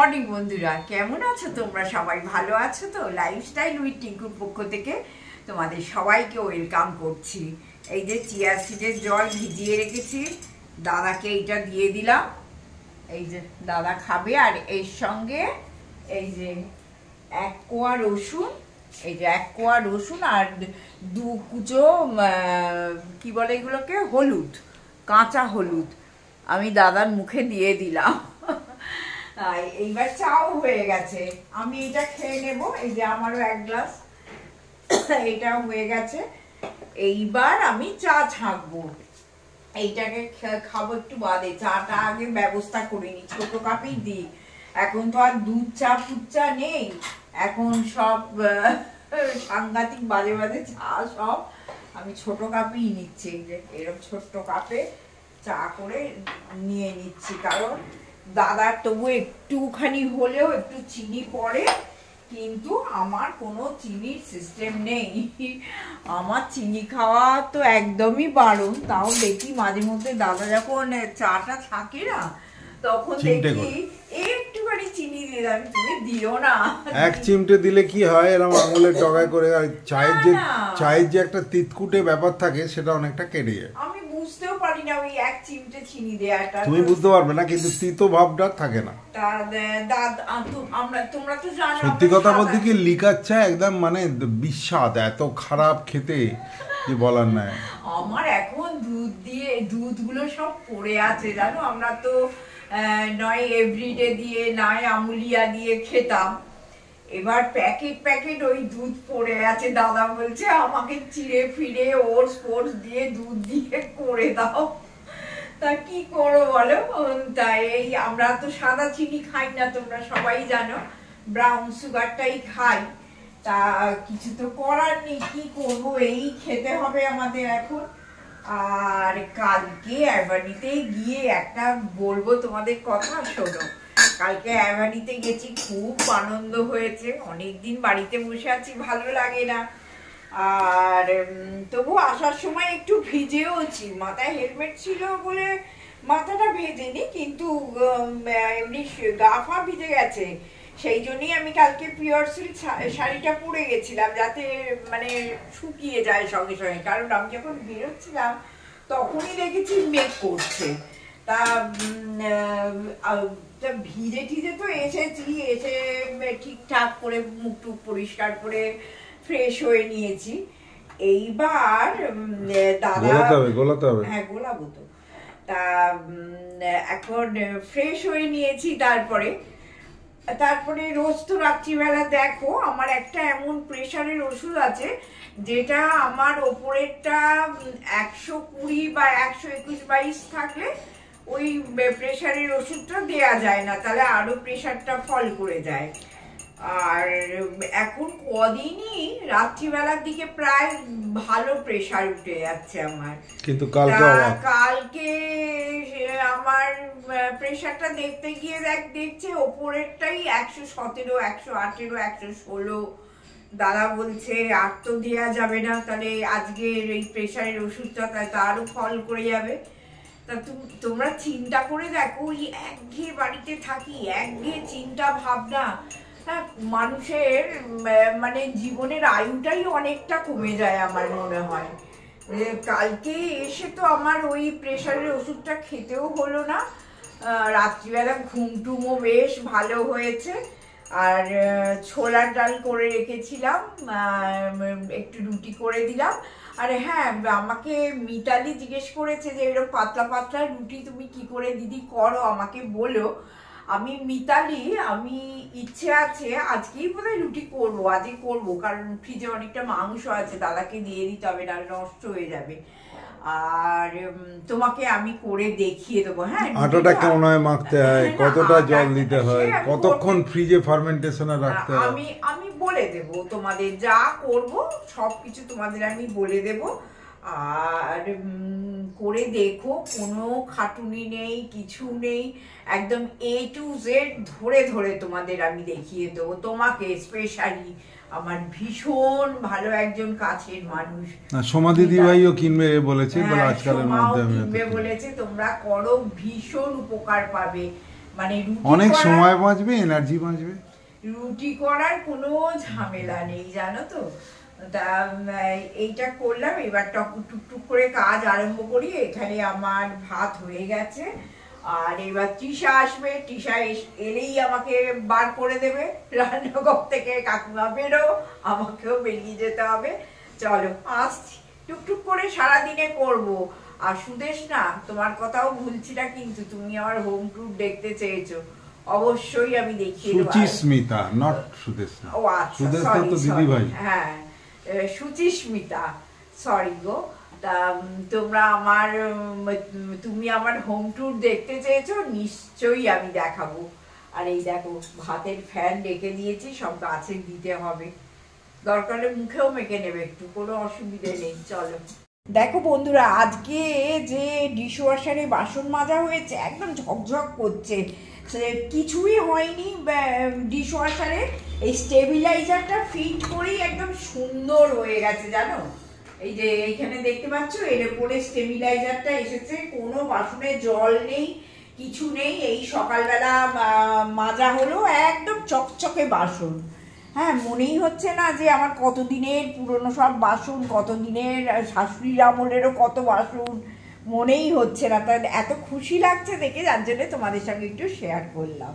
Morning বন্ধুরা, কেমন আছো তোমরা? সবাই ভালো আছো তো? লাইফস্টাইল উইথ টিঙ্কুর পক্ষ থেকে তোমাদের সবাইকে ওয়েলকাম করছি। এই যে চিয়া সিডের জল ভিজিয়ে রেখেছি, দাদাকে এইটা দিয়ে দিলাম। এই যে দাদা খাবে। আর এর সঙ্গে এই যে 1 কোয়া রসুন, এই যে 1 কোয়া রসুন আর 2 কুচো কি বলে এগুলোকে, হলুদ, কাঁচা হলুদ আমি দাদার মুখে দিয়ে দিলাম। এইবার চাও হয়ে গেছে, আমি এটা খেয়ে নেব। এই যে আমারও 1 গ্লাস এটা হয়ে গেছে। এইবার আমি চা ছাঁকবো, এইটাকে খাবো একটু বাদে। চাটা আগে ব্যবস্থা করিনি, ছোট কাপেই দিই। এখন তো আর দুধ চা ফুচা নেই, এখন সব সাংঘাতিক বাজে বাজে চা সব আমি ছোট কাপেই নিচ্ছি। এই যে এরকম ছোট্ট কাপে চা করে নিয়ে নিচ্ছি, কারণ দাদার তবু একটুখানি হলেও একটু চিনি পড়ে, কিন্তু আমার কোনো চিনির সিস্টেম নেই। আমার চিনি খাওয়া তো একদমই বারণ। তাও দেখি মাঝে মধ্যে দাদা যখন চাটা থাকে না, তখন দেখি একটুখানি চিনি দিয়ে দেন, তুমি দিও না। 1 চিমটে দিলে কি হয়, এরকম আঙুলের ডগায় করে চায়ের যে একটা তিতকুটে ব্যাপার থাকে, সেটা অনেকটা কেটে যায়। আমি বুঝতেও পারি না ওই 1 চিমটে চিনি দেওয়াটা। তুমি বুঝতে পারবে না, কিন্তু তিতো ভাবটা থাকে না। তোমরা তো জানো, সত্যি কথা বলতে কি, লিকার চা একদম মানে বিস্বাদ, এত খারাপ খেতে যে বলার নাই। আমার এখন দুধগুলো সব পড়ে আছে জানো। আমরা তো নয় এভরিডে দিয়ে, নয় আমুলিয়া দিয়ে খেতাম। এবার প্যাকেট ওই দুধ পড়ে আছে। দাদা বলছে আমাকে চিড়ে ফিরে ওটস দিয়ে দুধ দিয়ে করে দাও। তা কি করো বলো? তাই আমরা তো সাদা চিনি খাই না, তোমরা সবাই জানো, ব্রাউন সুগারটাই খাই। তা কিছু তো করার নেই, কি করবো, এই খেতে হবে আমাদের এখন। আর কালকে অ্যাভানিতে গিয়ে একটা বলবো তোমাদের কথা, শোনো। কালকে অ্যাভানিতে গেছি, খুব আনন্দ হয়েছে। অনেকদিন বাড়িতে বসে আছি, ভালো লাগে না। আর তবু আসার সময় একটু ভিজেওছি, মাথায় হেলমেট ছিল বলে মাথাটা ভেজেনি, কিন্তু এমনি গা ফা ভিজে গেছে। সেই জন্যই আমি কালকে পিওর সিল্ক শাড়িটা পরে গেছিলাম, যাতে মানে শুকিয়ে যায় সঙ্গে সঙ্গে। কারণ আমি যখন বেরোচ্ছিলাম তখনই দেখেছি মেঘ করছে। তা ভিজে টিজে তো এসেছি, এসে ঠিকঠাক করে মুখ টুক পরিষ্কার করে ফ্রেশ হয়ে নিয়েছি। এইবার দাদা হ্যাঁ গোলাবো তো। তা এখন ফ্রেশ হয়ে নিয়েছি, তারপরে রোজ তো রাত্রিবেলা দেখো আমার একটা এমন প্রেশারের ওষুধ আছে, যেটা আমার ওপরেরটা 120 বা 121-22 থাকলে ওই প্রেশারের ওষুধটা দেয়া যায় না, তাহলে আরো প্রেশারটা ফল করে যায়। আর এখন কদিনই রাত্রিবেলার দিকে প্রায় ভালো প্রেশার উঠে যাচ্ছে আমার। কিন্তু কালকে আমার প্রেশারটা দেখতে গিয়ে দেখছে ওপরেরটাই 117, 118, 116। দাদা বলছে আর তো দেওয়া যাবে না, তাহলে আজকের এই প্রেশারের ওষুধটা তা আরো ফল করে যাবে। তা তোমরা চিন্তা করে দেখো, ওই একঘেয়ে বাড়িতে থাকি, একঘেয়ে চিন্তা ভাবনা, মানুষের মানে জীবনের আয়ুটাই অনেকটা কমে যায় আমার মনে হয়। কালকে এসে তো আমার ওই প্রেশারের ওষুধটা খেতেও হলো না। রাত্রিবেলা ঘুমটুমও বেশ ভালো হয়েছে। আর ছোলার ডাল করে রেখেছিলাম, একটু রুটি করে দিলাম। আর হ্যাঁ, আমাকে মিতালি জিজ্ঞেস করেছে যে এরকম পাতলা পাতলা রুটি তুমি কি করে দিদি করো, আমাকে বলো। আমি ইচ্ছে আছে আজকেই বোধহয় রুটি করবো, আজকে করবো, কারণ ফ্রিজে অনেকটা মাংস আছে, দাদাকে দিয়ে দিতে হবে, না নষ্ট হয়ে যাবে। আর তোমাকে আমি করে দেখিয়ে দেবো। হ্যাঁ, আটাটা কেমন হয় মাখতে হয়, কতটা জল দিতে হয়, কতক্ষণ ফ্রিজে ফার্মেন্টেশনে রাখতে হয়, আমি বলে দেব তোমাদের, যা করব সবকিছু তোমাদের আমি বলে দেব। আর করে দেখো, কোনো খাটুনি নেই, কিছু নেই, একদম A to Z ধরে ধরে তোমাদের আমি দেখিয়ে দেবো। তোমাকে স্পেশালি আমার ভীষণ ভালো একজন কাছের মানুষ, সোমা দিদি ভাইও কিনবে বলেছে, আজকালের মধ্যে বলেছে তোমরা করো, ভীষণ উপকার পাবে। মানে অনেক সময় বাঁচবে, এনার্জি বাঁচবে, রুটি করার কোনো ঝামেলা নেই জানো তো। তা এইটা করলাম, এবার টুকটুক করে কাজ আরম্ভ করি। এখানে আমার ভাত হয়ে গেছে, আর এবার তৃষা আসবে, তৃষা এলেই আমাকে বার করে দেবে রান্নাঘর থেকে, কাকিমা বেরো, আমাকেও বেরিয়ে যেতে হবে। চলো আসছি, টুকটুক করে সারাদিনে করব। আর সুদেশ না, তোমার কথাও ভুলছি না, কিন্তু তুমি আমার হোম ট্যুর দেখতে চেয়েছো, অবশ্যই আমি দেখিয়ে দেবো। সুচিস্মিতা, নট সুদেশনা। ও আচ্ছা, সুদেশনা তো দিদি ভাই। হ্যাঁ, সুচিস্মিতা, সরি গো। তা তোমরা তুমি আমার হোম ট্যুর দেখতে চেয়েছো, নিশ্চয়ই আমি দেখাবো। আর এই দেখো ভাতের ফ্যান রেখে দিয়েছি, সব গাছে দিতে হবে, দরকার হলে মুখেও মেখে নেবে একটু, কোনো অসুবিধে নেই। চলো দেখো বন্ধুরা, আজকে যে ডিশওয়াশারে বাসন মাজা হয়েছে একদম ঝকঝক করছে, কিছুই হয়নি ডিশওয়াশারে। এই স্টেবিলাইজারটা ফিট করেই একদম সুন্দর হয়ে গেছে জানো। এই যে এইখানে দেখতে পাচ্ছ, এর উপরে স্টেবিলাইজারটা এসেছে, কোনো বাসনে জল নেই, কিছু নেই। এই সকালবেলা মাজা হলো, একদম চকচকে বাসন। হ্যাঁ, মনেই হচ্ছে না যে আমার কতদিনের পুরনো সব বাসন, কতদিনের শাশুড়ির আমলেরও কত বাসন, মনেই হচ্ছে না। তাই এত খুশি লাগছে দেখে, যার জন্য তোমাদের সঙ্গে একটু শেয়ার করলাম।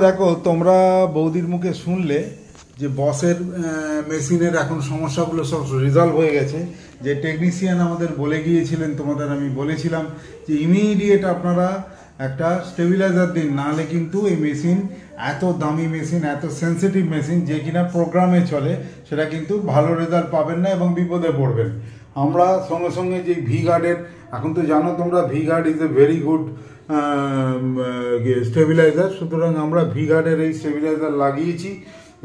দেখো, তোমরা বৌদির মুখে শুনলে যে বসের মেশিনের এখন সমস্যাগুলো সব রিজলভ হয়ে গেছে। যে টেকনিশিয়ান আমাদের বলে গিয়েছিলেন, তোমাদের আমি বলেছিলাম যে ইমিডিয়েট আপনারা একটা স্টেবিলাইজার দিন, নাহলে কিন্তু এই মেশিন, এত দামি মেশিন, এত সেন্সিটিভ মেশিন, যে কিনা প্রোগ্রামে চলে, সেটা কিন্তু ভালো রেজাল্ট পাবেন না এবং বিপদে পড়বেন। আমরা সঙ্গে সঙ্গে যে ভি-গার্ডের, এখন তো জানো তোমরা, V-Guard is a very good stabiliser, সুতরাং আমরা ভি-গার্ডের এই স্টেবিলাইজার লাগিয়েছি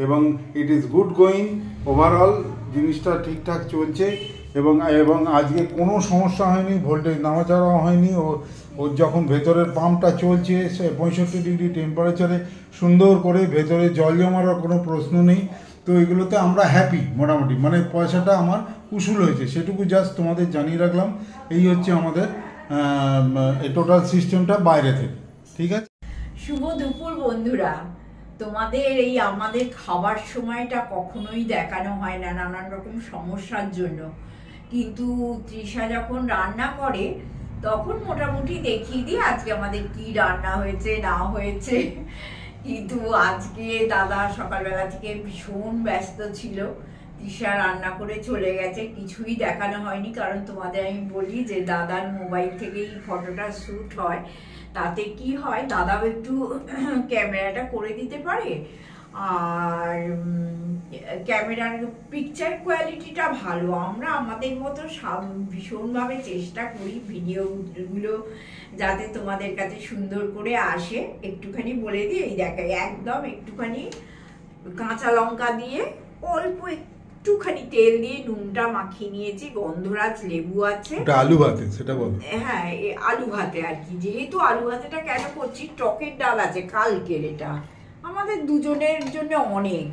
এবং it is good going. Overall জিনিসটা ঠিকঠাক চলছে এবং আজকে কোনো সমস্যা হয়নি, ভোল্টেজ নামাচাড়াও হয়নি। ওর যখন ভেতরের পাম্পটা চলছে, সে 65 ডিগ্রি টেম্পারেচারে সুন্দর করে, ভেতরে জল জমার কোনো প্রশ্ন নেই। তো এগুলোতে আমরা হ্যাপি মোটামুটি, মানে পয়সাটা আমার উসুল হয়েছে, সেটুকু জাস্ট তোমাদের জানিয়ে রাখলাম। এই হচ্ছে আমাদের টোটাল সিস্টেমটা বাইরে থেকে। ঠিক আছে, শুভ দুপুর বন্ধুরা। তোমাদের এই আমাদের খাবার সময়টা কখনোই দেখানো হয় না, নানান রকম সমস্যার জন্য, কিন্তু তৃষা যখন রান্না করে তখন মোটামুটি দেখিয়ে দিই আজকে আমাদের কি রান্না হয়েছে না হয়েছে। কিন্তু আজকে দাদা সকালবেলা থেকে ভীষণ ব্যস্ত ছিল, তৃষা রান্না করে চলে গেছে, কিছুই দেখানো হয়নি। কারণ তোমাদের আমি বলি যে দাদার মোবাইল থেকেই ফটোটা শ্যুট হয়, তাতে কি হয়, দাদাও একটু ক্যামেরাটা করে দিতে পারে, আর ক্যামেরার পিকচার কোয়ালিটিটা ভালো। আমরা আমাদের মতো ভীষণভাবে চেষ্টা করি ভিডিওগুলো যাতে তোমাদের কাছে সুন্দর করে আসে। একটুখানি বলে দিই, এই দেখাই, একদম একটুখানি কাঁচা লঙ্কা দিয়ে, অল্প একটুখানি তেল দিয়ে নুনটা মাখিয়ে নিয়েছি, গন্ধরাজ লেবু আছে, আলু ভাতে, সেটা বলো। হ্যাঁ, আলু ভাতে আর কি। যেহেতু আলু ভাতেটা কেন করছি, টকের ডাল আছে কালকের, এটা আমাদের দুজনের জন্য অনেক।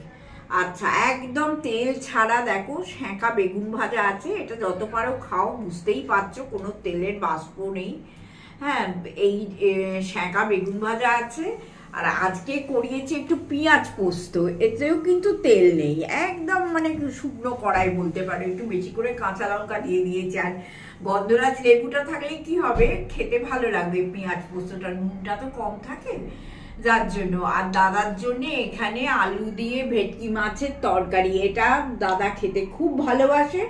আচ্ছা, একদম তেল ছাড়া দেখো সেঁকা বেগুন ভাজা আছে, এটা যত পারো খাও, বুঝতেই পারছো কোনো তেলের বাষ্প নেই। হ্যাঁ, এই সেঁকা বেগুন ভাজা আছে। আর আজকে করিয়েছি একটু পেঁয়াজ পোস্ত, এতেও কিন্তু তেল নেই, একদম মানে শুকনো কড়াই বলতে পারো, একটু বেশি করে কাঁচা লঙ্কা দিয়ে দিয়েছি। আর গন্ধরাজ লেবুটা থাকলে কি হবে, খেতে ভালো লাগবে পেঁয়াজ পোস্তটা, নুনটা তো কম থাকে যার জন্য। আর দাদার জন্য এখানে আলু দিয়ে ভেটকি মাছের তরকারি, এটা দাদা খেতে খুব ভালোবাসে,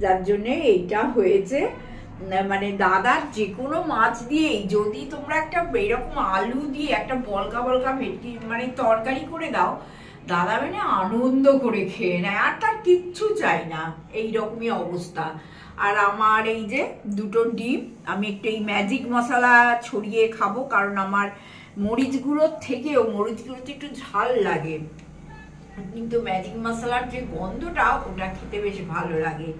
যার জন্য এইটা হয়েছে। মানে দাদার যে কোনো মাছ দিয়েই যদি তোমরা একটা এরকম আলু দিয়ে একটা বলকা বলকা ভেটকি মানে তরকারি করে দাও, দাদা মানে আনন্দ করে খেয়ে নেয়, আর তার কিচ্ছু চাই না, এইরকমই অবস্থা। আর আমার এই যে দুটো ডিম, আমি একটু এই ম্যাজিক মশলা ছড়িয়ে খাবো, কারণ আমার মরিচ গুঁড়োর থেকেও মরিচ গুঁড়োতে একটু ঝাল লাগে, কিন্তু ম্যাজিক মশলার যে গন্ধটা ওটা খেতে বেশ ভালো লাগে।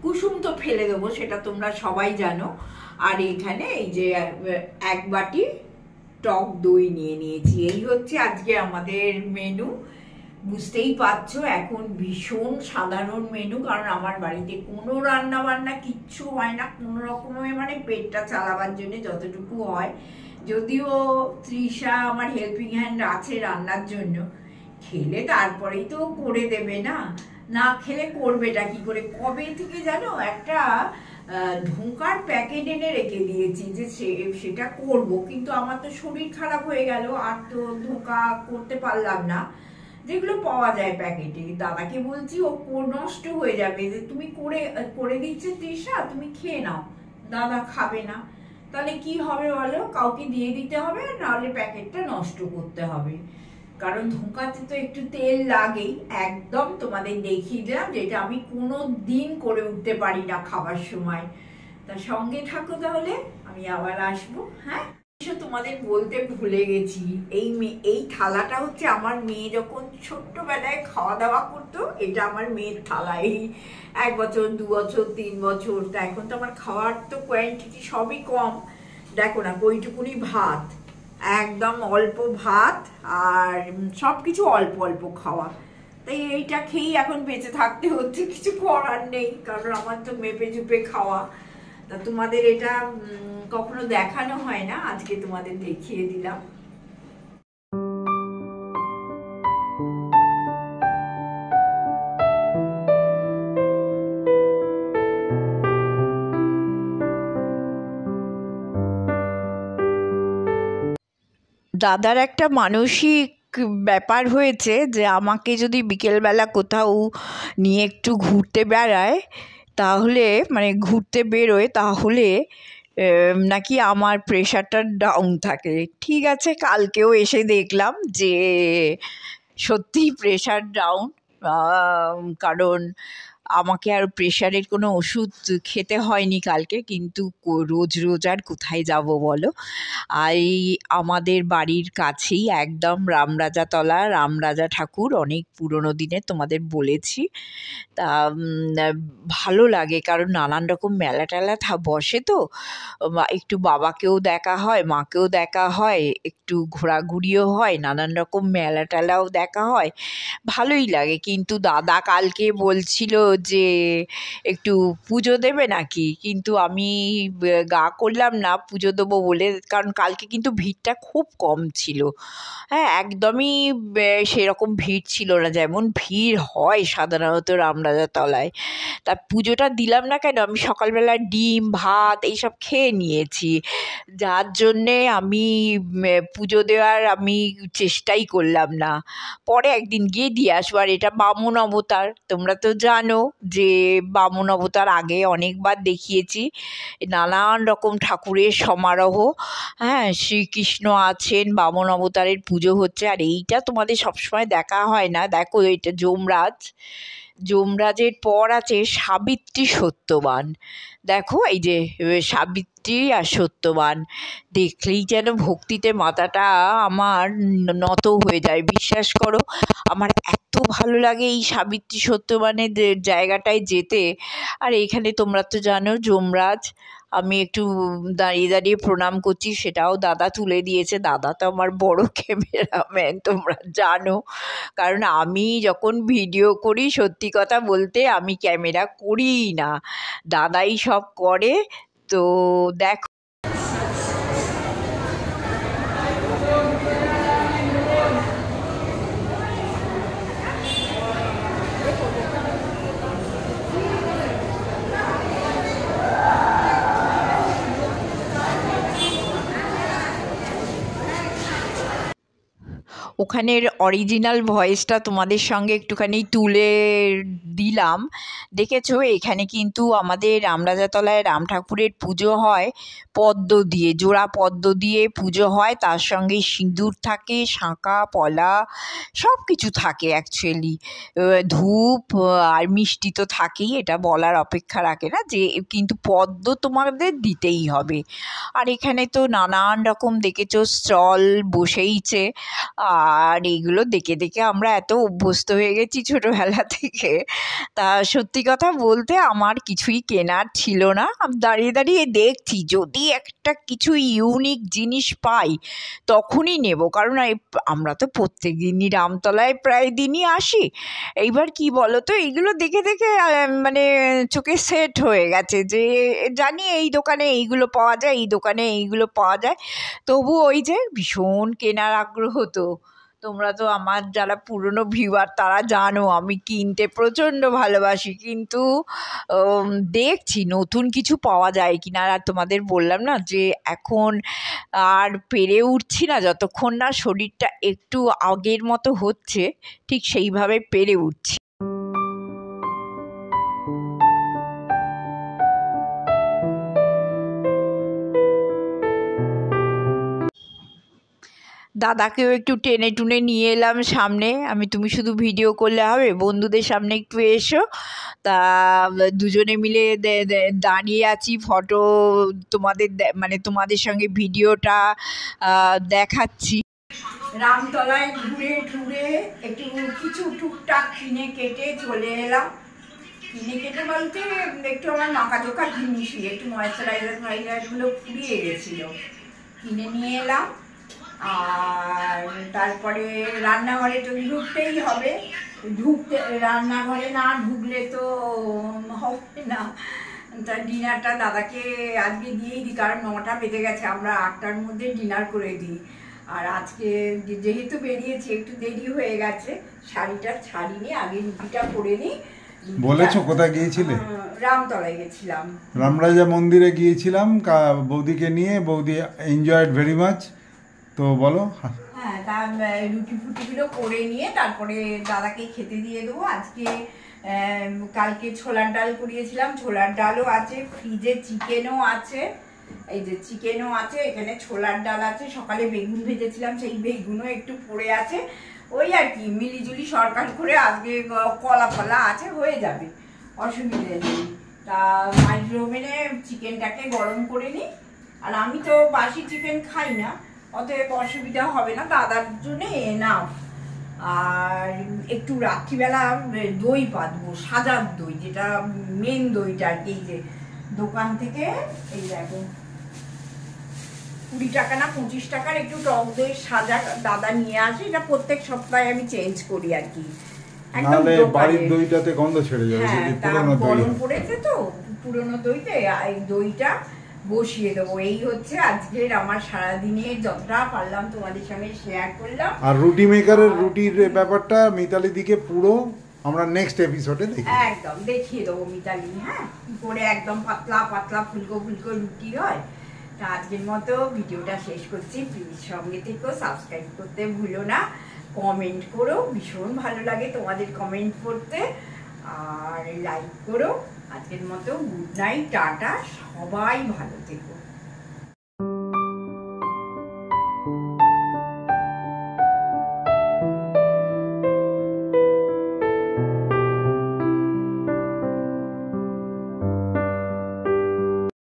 কুসুম তো ফেলে দেবো, সেটা তোমরা সবাই জানো। আর এখানে এই যে 1 বাটি টক দই নিয়ে নিয়েছি। এই হচ্ছে আজকে আমাদের মেনু। বুঝতেই পারছো এখন ভীষণ সাধারণ মেনু, কারণ আমার বাড়িতে কোনো রান্না বান্না কিচ্ছু হয় না, কোনো রকমের মানে পেটটা চালাবার জন্য যতটুকু হয়। যদিও তৃষা আমার হেল্পিং হ্যান্ড আছে রান্নার জন্য, খেলে তারপরেই তো করে দেবে, না না খেলে করবেটা কি করে। কবে থেকে জানো একটা ধোঁকার প্যাকেট এনে রেখে দিয়েছি যে সেটা করব, কিন্তু আমার তো শরীর খারাপ হয়ে গেল, আর তো ধোঁকা করতে পারলাম না। যেগুলো পাওয়া যায় প্যাকেটে, দাদাকে বলছি ও নষ্ট হয়ে যাবে, যে তুমি করে দিচ্ছে তৃষা, তুমি খেয়ে নাও। দাদা খাবে না, তাহলে কি হবে বলো, কাউকে দিয়ে দিতে হবে, নাহলে প্যাকেটটা নষ্ট করতে হবে। কারণ ধোঁকাতে তো একটু তেল লাগেই। একদম তোমাদের দেখিয়ে দিলাম যেটা আমি কোনো দিন করে উঠতে পারি না খাবার সময়। তার সঙ্গে থাকো তাহলে, আমি আবার আসবো। হ্যাঁ, তোমাদের বলতে ভুলে গেছি, এই থালাটা হচ্ছে আমার মেয়ে যখন ছোট্টবেলায় খাওয়া দাওয়া করতো, এটা আমার মেয়ের থালা। এই 1 বছর 2 বছর 3 বছর, তা এখন তো আমার খাওয়ার তো কোয়ান্টিটি সবই কম। দেখো না কইটুকুনি ভাত, একদম অল্প ভাত, আর সবকিছু অল্প অল্প খাওয়া। তাই এইটা খেয়েই এখন বেঁচে থাকতে হচ্ছে, কিছু করার নেই, কারণ আমার তো মেপে চুপে খাওয়া। তা তোমাদের এটা কখনো দেখানো হয় না, আজকে তোমাদের দেখিয়ে দিলাম। দাদার একটা মানসিক ব্যাপার হয়েছে যে আমাকে যদি বিকেলবেলা কোথাও নিয়ে একটু ঘুরতে বেড়ায়, তাহলে মানে ঘুরতে বেরোয়, তাহলে নাকি আমার প্রেশারটা ডাউন থাকে। ঠিক আছে, কালকেও এসে দেখলাম যে সত্যিই প্রেশার ডাউন। কারণ আমাকে আর প্রেশারের কোনো ওষুধ খেতে হয়নি কালকে, কিন্তু রোজ রোজ আর কোথায় যাব বলো। আর এই আমাদের বাড়ির কাছেই একদম রামরাজাতলা রামরাজা ঠাকুর, অনেক পুরনো দিনের, তোমাদের বলেছি। তা ভালো লাগে, কারণ নানান রকম মেলা টেলা বসে তো, একটু বাবাকেও দেখা হয়, মাকেও দেখা হয়, একটু ঘোরাঘুরিও হয়, নানান রকম মেলা টেলাও দেখা হয়, ভালোই লাগে। কিন্তু দাদা কালকে বলছিল যে একটু পুজো দেবে নাকি, কিন্তু আমি গা করলাম না পুজো দেবো বলে, কারণ কালকে কিন্তু ভিড়টা খুব কম ছিল। হ্যাঁ, একদমই সেরকম ভিড় ছিল না যেমন ভিড় হয় সাধারণত রামরাজাতলায়। তা পুজোটা দিলাম না কেন, আমি সকালবেলা ডিম ভাত এইসব খেয়ে নিয়েছি, যার জন্যে আমি পুজো দেওয়ার আমি চেষ্টাই করলাম না। পরে একদিন গিয়ে দিয়ে আসবো। আর এটা বামন অবতার, তোমরা তো জানো যে বামন অবতার আগে অনেকবার দেখিয়েছি, নানান রকম ঠাকুরের সমারোহ। হ্যাঁ, শ্রীকৃষ্ণ আছেন, বামন অবতারের পুজো হচ্ছে। আর এইটা তোমাদের সবসময় দেখা হয় না, দেখো এটা যমরাজ, যমরাজের পর আছে সাবিত্রী সত্যবান। দেখো এই যে সাবিত্রী আর সত্যবান, দেখলেই যেন ভক্তিতে মাথাটা আমার নত হয়ে যায়। বিশ্বাস করো, আমার এত ভালো লাগে এই সাবিত্রী সত্যবানের জায়গাটায় যেতে। আর এইখানে তোমরা তো জানো যমরাজ, আমি একটু দাঁড়িয়ে দাঁড়িয়ে প্রণাম করছি, সেটাও দাদা তুলে দিয়েছে। দাদা তো আমার বড় ক্যামেরাম্যান, তোমরা জানো, কারণ আমি যখন ভিডিও করি সত্যি কথা বলতে আমি ক্যামেরা করিই না, দাদাই সব করে। তো দেখো ওখানের অরিজিনাল ভয়েসটা তোমাদের সঙ্গে একটুখানি তুলে দিলাম। দেখেছো এখানে কিন্তু আমাদের রামরাজাতলায় রাম ঠাকুরের পুজো হয় পদ্ম দিয়ে, জোড়া পদ্ম দিয়ে পুজো হয়, তার সঙ্গে সিঁদুর থাকে, শাঁখা পলা সব কিছু থাকে অ্যাকচুয়ালি, ধূপ আর মিষ্টি তো থাকেই, এটা বলার অপেক্ষা রাখে না যে কিন্তু পদ্ম তোমাদের দিতেই হবে। আর এখানে তো নানান রকম দেখেছো স্টল বসেইছে, আর এগুলো দেখে দেখে আমরা এত অভ্যস্ত হয়ে গেছি ছোটোবেলা থেকে, তা সত্যি কথা বলতে আমার কিছুই কেনার ছিল না। আমি দাঁড়িয়ে দাঁড়িয়ে দেখছি যদি একটা কিছু ইউনিক জিনিস পাই তখনই নেব, কারণ আমরা তো প্রত্যেক দিনই রামতলায় প্রায় দিনই আসি। এইবার কি বলো তো, এইগুলো দেখে দেখে মানে চোখে সেট হয়ে গেছে যে জানি এই দোকানে এইগুলো পাওয়া যায়, এই দোকানে এইগুলো পাওয়া যায়, তবু ওই যে ভীষণ কেনার আগ্রহ। তো তোমরা তো আমার যারা পুরনো ভিউয়ার তারা জানো আমি কিনতে প্রচণ্ড ভালোবাসি, কিন্তু দেখছি নতুন কিছু পাওয়া যায় কিনা। আর তোমাদের বললাম না যে এখন আর পেরে উঠছি না, যতক্ষণ না শরীরটা একটু আগের মতো হচ্ছে ঠিক সেইভাবে পেরে উঠছি। দাদাকেও একটু টেনে টুনে নিয়ে এলাম সামনে, তুমি শুধু ভিডিও করলে হবে, বন্ধুদের সামনে একটু এসো। তা দুজনে মিলে দাঁড়িয়ে আছি, ফটো তোমাদের মানে তোমাদের সঙ্গে ভিডিওটা দেখাচ্ছি। রামতলায় ঘুরে টুরে একটু কিছু টুকটাক কিনে কেটে চলে এলাম। কিনে কেটে বলতে একটু আমার মাখা চোখা জিনিস, একটু ময়েশ্চারাইজারগুলো ফুরিয়ে গেছিল, কিনে নিয়ে এলাম। আর তারপরে রান্নাঘরে তো ঢুকতেই হবে, রান্নাঘরে না ঢুকলে তো হবে না। তা ডিনারটা দাদাকে আজকে দিয়েই দিই, কারণ 9টা বেজে গেছে, আমরা 8টার মধ্যে ডিনার করে দিই। আর আজকে যেহেতু বেরিয়েছি একটু দেরি হয়ে গেছে, শাড়িটা ছাড়িনি, আগে রুটিটা করে নিই। বলেছো কোথায় গিয়েছিলে? রামতলায় গেছিলাম, রামরাজা মন্দিরে গিয়েছিলাম বৌদিকে নিয়ে, বৌদি এনজয়েড ভেরি মাচ। তো বলো। হ্যাঁ, তার রুটি ফুটিগুলো করে নিয়ে তারপরে দাদাকে খেতে দিয়ে দেবো। আজকে কালকে ছোলার ডাল করিয়েছিলাম, ছোলার ডালও আছে, ফ্রিজে চিকেনও আছে, এই যে চিকেনও আছে, এখানে ছোলার ডাল আছে, সকালে বেগুন ভেজেছিলাম সেই বেগুনও একটু পড়ে আছে, ওই আর কি মিলিজুলি সরকার করে আজকে কলা ফলা আছে, হয়ে যাবে, অসুবিধে নেই। তা মাইক্রোওভেনে চিকেনটাকে গরম করে নিই, আর আমি তো বাসি চিকেন খাই না, অতএব অসুবিধা হবে না, দাদার জন্য এনাফ। আর একটু রাত্রিবেলা দই পাতবো, সাজার দই, যেটা মেন দইটা আর কি, এই যে দোকান থেকে এই দেখো 20 টাকা না 25 টাকার একটু টক দই সাজা দাদা নিয়ে আসে, এটা প্রত্যেক সপ্তাহে আমি চেঞ্জ করি আর কি। নালে বাড়ির দইটাতে গন্ধ ছেড়ে যাবে, হ্যাঁ, পুরনো দই গরম পড়েছে তো পুরনো দইতে, এই দইটা বসিয়ে দেবো। এই হচ্ছে আজকের আমার সারাদিনে যতটা পারলাম তোমাদের সঙ্গে শেয়ার করলাম। আর রুটি মেকারের রুটির ব্যাপারটা মিতালি দিকে পুরো আমরা নেক্সট এপিসোডে দেখি, একদম দেখিয়ে দেবো মিতালি, হ্যাঁ কি করে একদম পাতলা পাতলা ফুলকো ফুলকো রুটি হয়। তা আজকের মতো ভিডিওটা শেষ করছি, প্লিজ সঙ্গে থেকো, সাবস্ক্রাইব করতে ভুলো না, কমেন্ট করো, ভীষণ ভালো লাগে তোমাদের কমেন্ট করতে, আর লাইক করো। আজকের মতো গুড নাইট, টাটা, সবাই ভালো থেকো।